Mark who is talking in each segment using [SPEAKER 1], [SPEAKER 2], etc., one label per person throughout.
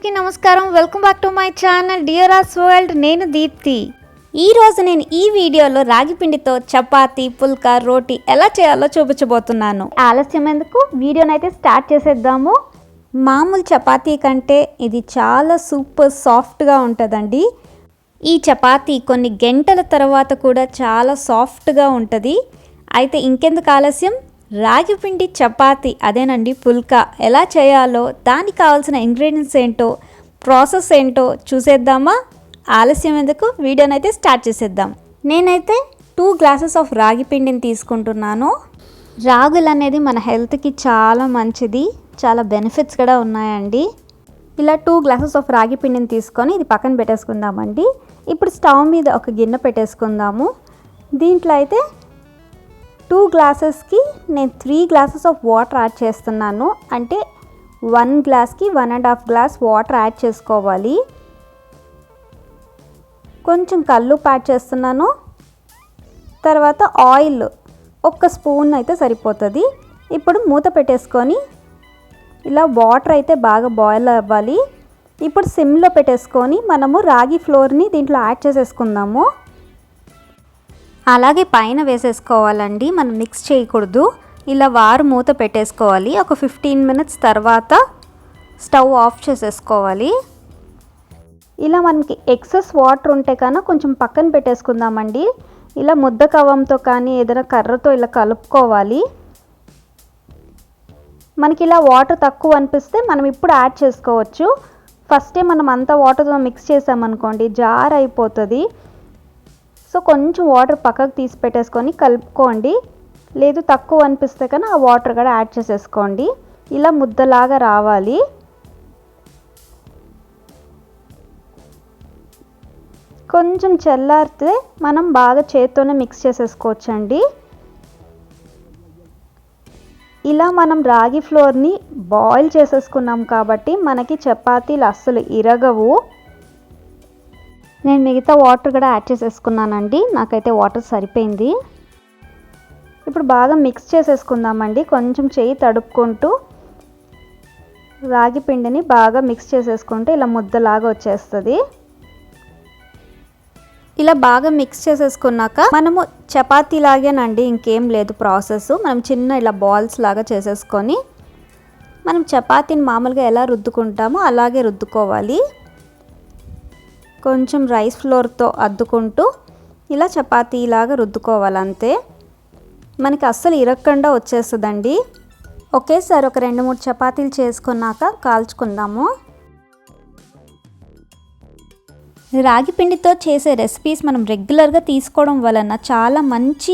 [SPEAKER 1] అందరికీ నమస్కారం. Welcome back to my channel డియరాస్ వరల్డ్. నేను దీప్తి. ఈరోజు నేను ఈ వీడియోలో రాగి పిండితో చపాతీ, పుల్కా, రోటీ ఎలా చేయాలో చూపించబోతున్నాను. ఆలస్యం ఎందుకు, వీడియోనైతే స్టార్ట్ చేసేద్దాము. మామూలు చపాతీ కంటే ఇది చాలా సూపర్ సాఫ్ట్గా ఉంటుందండి. ఈ చపాతీ కొన్ని గంటల తర్వాత కూడా చాలా సాఫ్ట్గా ఉంటుంది. అయితే ఇంకెందుకు ఆలస్యం, రాగి పిండి చపాతీ అదేనండి పుల్కా ఎలా చేయాలో, దానికి కావాల్సిన ఇంగ్రీడియంట్స్ ఏంటో, ప్రాసెస్ ఏంటో చూసేద్దామా? ఆలస్యం ఎందుకు, వీడియోనైతే స్టార్ట్ చేసేద్దాం. నేనైతే 2 గ్లాసెస్ ఆఫ్ రాగి పిండిని తీసుకుంటున్నాను. రాగులు అనేది మన హెల్త్కి చాలా మంచిది, చాలా బెనిఫిట్స్ కూడా ఉన్నాయండి. ఇలా 2 గ్లాసెస్ ఆఫ్ రాగి పిండిని తీసుకొని ఇది పక్కన పెట్టేసుకుందామండి. ఇప్పుడు స్టవ్ మీద ఒక గిన్నె పెట్టేసుకుందాము. దీంట్లో అయితే 2 గ్లాసెస్కి నేను 3 గ్లాసెస్ ఆఫ్ వాటర్ యాడ్ చేస్తున్నాను. అంటే 1 గ్లాస్కి 1.5 గ్లాస్ వాటర్ యాడ్ చేసుకోవాలి. కొంచెం కల్లుప్పు యాడ్ చేస్తున్నాను. తర్వాత ఆయిల్ 1 స్పూన్ అయితే సరిపోతుంది. ఇప్పుడు మూత పెట్టేసుకొని ఇలా వాటర్ అయితే బాగా బాయిల్ అవ్వాలి. ఇప్పుడు సిమ్లో పెట్టేసుకొని మనము రాగి ఫ్లోర్ని దీంట్లో యాడ్ చేసేసుకుందాము. అలాగే పైన వేసేసుకోవాలండి, మనం మిక్స్ చేయకూడదు. ఇలా వారు మూత పెట్టేసుకోవాలి. ఒక 15 మినిట్స్ తర్వాత స్టవ్ ఆఫ్ చేసేసుకోవాలి. ఇలా మనకి ఎక్సెస్ వాటర్ ఉంటే కన్నా కొంచెం పక్కన పెట్టేసుకుందామండి. ఇలా ముద్ద కవ్వంతో కానీ ఏదైనా కర్రతో ఇలా కలుపుకోవాలి. మనకి ఇలా వాటర్ తక్కువ అనిపిస్తే మనం ఇప్పుడు యాడ్ చేసుకోవచ్చు. ఫస్టే మనం అంతా వాటర్తో మిక్స్ చేసామనుకోండి జార్ అయిపోతుంది. సో కొంచెం వాటర్ పక్కకు తీసి పెట్టేసుకొని కలుపుకోండి. లేదు తక్కువ అనిపిస్తే కన్నా ఆ వాటర్ కూడా యాడ్ చేసేసుకోండి. ఇలా ముద్దలాగా రావాలి. కొంచెం చల్లారితే మనం బాగా చేత్తోనే మిక్స్ చేసేసుకోవచ్చండి. ఇలా మనం రాగి ఫ్లోర్ని బాయిల్ చేసేసుకున్నాం కాబట్టి మనకి చపాతీలు అస్సలు ఇరగవు. నేను మిగతా వాటర్ కూడా యాడ్ చేసేసుకున్నానండి. నాకైతే వాటర్ సరిపోయింది. ఇప్పుడు బాగా మిక్స్ చేసేసుకుందామండి. కొంచెం చేయి తడుపుకుంటూ రాగి పిండిని బాగా మిక్స్ చేసేసుకుంటే ఇలా ముద్దలాగా వచ్చేస్తుంది. ఇలా బాగా మిక్స్ చేసేసుకున్నాక మనము చపాతీ లాగేనండి, ఇంకేం లేదు ప్రాసెస్. మనం చిన్న ఇలా బాల్స్ లాగా చేసేసుకొని మనం చపాతీని మామూలుగా ఎలా రుద్దుకుంటామో అలాగే రుద్దుకోవాలి. కొంచెం రైస్ ఫ్లోర్తో అద్దుకుంటూ ఇలా చపాతీలాగా రుద్దుకోవాలి. అంతే, మనకి అస్సలు ఇరక్కుండా వచ్చేస్తుందండి. ఒకేసారి ఒక 2-3 చపాతీలు చేసుకున్నాక కాల్చుకుందాము. రాగి పిండితో చేసే రెసిపీస్ మనం రెగ్యులర్గా తీసుకోవడం వలన చాలా మంచి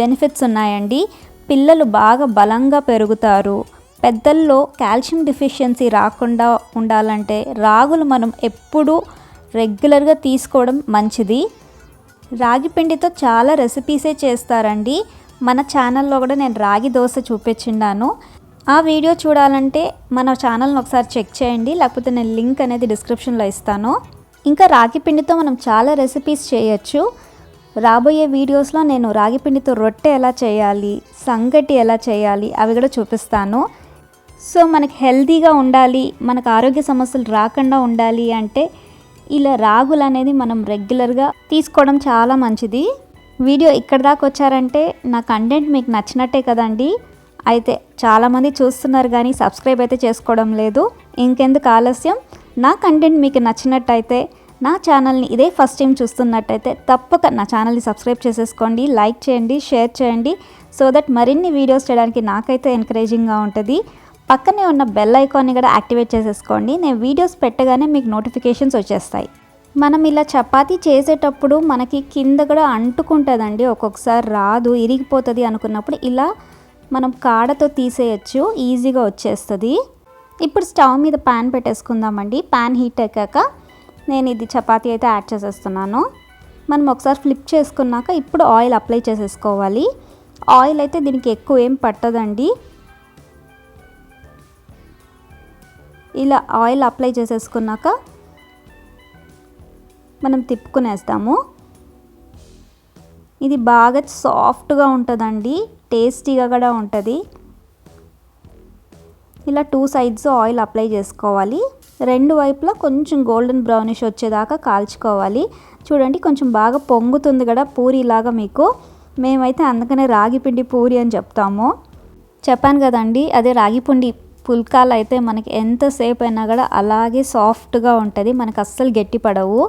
[SPEAKER 1] బెనిఫిట్స్ ఉన్నాయండి. పిల్లలు బాగా బలంగా పెరుగుతారు. పెద్దల్లో కాల్షియం డెఫిషియన్సీ రాకుండా ఉండాలంటే రాగులు మనం ఎప్పుడూ రెగ్యులర్గా తీసుకోవడం మంచిది. రాగి పిండితో చాలా రెసిపీసే చేస్తారండి. మన ఛానల్లో కూడా నేను రాగి దోశ చూపించున్నాను. ఆ వీడియో చూడాలంటే మన ఛానల్ని ఒకసారి చెక్ చేయండి, లేకపోతే నేను లింక్ అనేది డిస్క్రిప్షన్లో ఇస్తాను. ఇంకా రాగి పిండితో మనం చాలా రెసిపీస్ చేయొచ్చు. రాబోయే వీడియోస్లో నేను రాగి పిండితో రొట్టె ఎలా చేయాలి, సంగటి ఎలా చేయాలి అవి కూడా చూపిస్తాను. సో మనకి హెల్తీగా ఉండాలి, మనకు ఆరోగ్య సమస్యలు రాకుండా ఉండాలి అంటే ఇలా రాగులు అనేది మనం రెగ్యులర్గా తీసుకోవడం చాలా మంచిది. వీడియో ఇక్కడ దాకా వచ్చారంటే నా కంటెంట్ మీకు నచ్చినట్టే కదండి. అయితే చాలామంది చూస్తున్నారు కానీ సబ్స్క్రైబ్ అయితే చేసుకోవడం లేదు. ఇంకెందుకు ఆలస్యం, నా కంటెంట్ మీకు నచ్చినట్టయితే, నా ఛానల్ని ఇదే ఫస్ట్ టైం చూస్తున్నట్టయితే తప్పక నా ఛానల్ని సబ్స్క్రైబ్ చేసేసుకోండి, లైక్ చేయండి, షేర్ చేయండి. సో దట్ మరిన్ని వీడియోస్ చేయడానికి నాకైతే ఎంకరేజింగ్గా ఉంటుంది. పక్కనే ఉన్న బెల్ ఐకాన్ని కూడా యాక్టివేట్ చేసేసుకోండి. నేను వీడియోస్ పెట్టగానే మీకు నోటిఫికేషన్స్ వచ్చేస్తాయి. మనం ఇలా చపాతీ చేసేటప్పుడు మనకి కింద కూడా అంటుకుంటుందండి, ఒక్కొక్కసారి రాదు, ఇరిగిపోతుంది అనుకున్నప్పుడు ఇలా మనం కాడతో తీసేయచ్చు, ఈజీగా వచ్చేస్తుంది. ఇప్పుడు స్టవ్ మీద ప్యాన్ పెట్టేసుకుందామండి. ప్యాన్ హీట్ ఎక్కాక నేను ఇది చపాతీ అయితే యాడ్ చేసేస్తున్నాను. మనం ఒకసారి ఫ్లిప్ చేసుకున్నాక ఇప్పుడు ఆయిల్ అప్లై చేసేసుకోవాలి. ఆయిల్ అయితే దీనికి ఎక్కువ ఏం పట్టదండి. ఇలా ఆయిల్ అప్లై చేసేసుకున్నాక మనం తిప్పుకునేస్తాము. ఇది బాగా సాఫ్ట్గా ఉంటుందండి, టేస్టీగా కూడా ఉంటుంది. ఇలా 2 సైడ్స్ ఆయిల్ అప్లై చేసుకోవాలి. రెండు వైపులా కొంచెం గోల్డెన్ బ్రౌనిష్ వచ్చేదాకా కాల్చుకోవాలి. చూడండి కొంచెం బాగా పొంగుతుంది కదా పూరిలాగా మీకు. మేమైతే అందుకనే రాగిపిండి పూరి అని చెప్తాము. చెప్పాను కదండి, అదే రాగిపిండి పుల్కాలు అయితే మనకి ఎంతసేపు అయినా కూడా అలాగే సాఫ్ట్గా ఉంటుంది, మనకు అస్సలు గట్టి పడవు.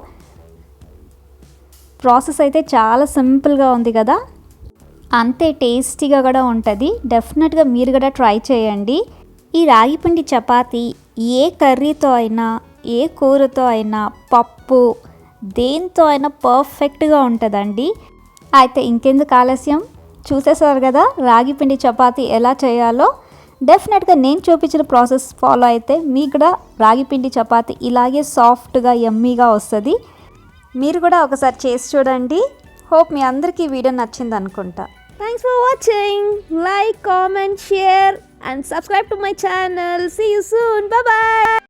[SPEAKER 1] ప్రాసెస్ అయితే చాలా సింపుల్గా ఉంది కదా, అంతే టేస్టీగా కూడా ఉంటుంది. డెఫినెట్గా మీరు కూడా ట్రై చేయండి. ఈ రాగిపిండి చపాతీ ఏ కర్రీతో అయినా, ఏ కూరతో అయినా, పప్పు దేంతో అయినా పర్ఫెక్ట్గా ఉంటుందండి. అయితే ఇంకెందుకు ఆలస్యం, చూసేసారు కదా రాగిపిండి చపాతీ ఎలా చేయాలో. డెఫినెట్గా నేను చూపించిన ప్రాసెస్ ఫాలో అయితే మీకు కూడా రాగిపిండి చపాతీ ఇలాగే సాఫ్ట్గా యమ్మీగా వస్తుంది. మీరు కూడా ఒకసారి చేసి చూడండి. హోప్ మీ అందరికీ వీడియో నచ్చింది అనుకుంటా. Thanks for watching. Like, comment, share and subscribe to my channel. See you soon. Bye bye.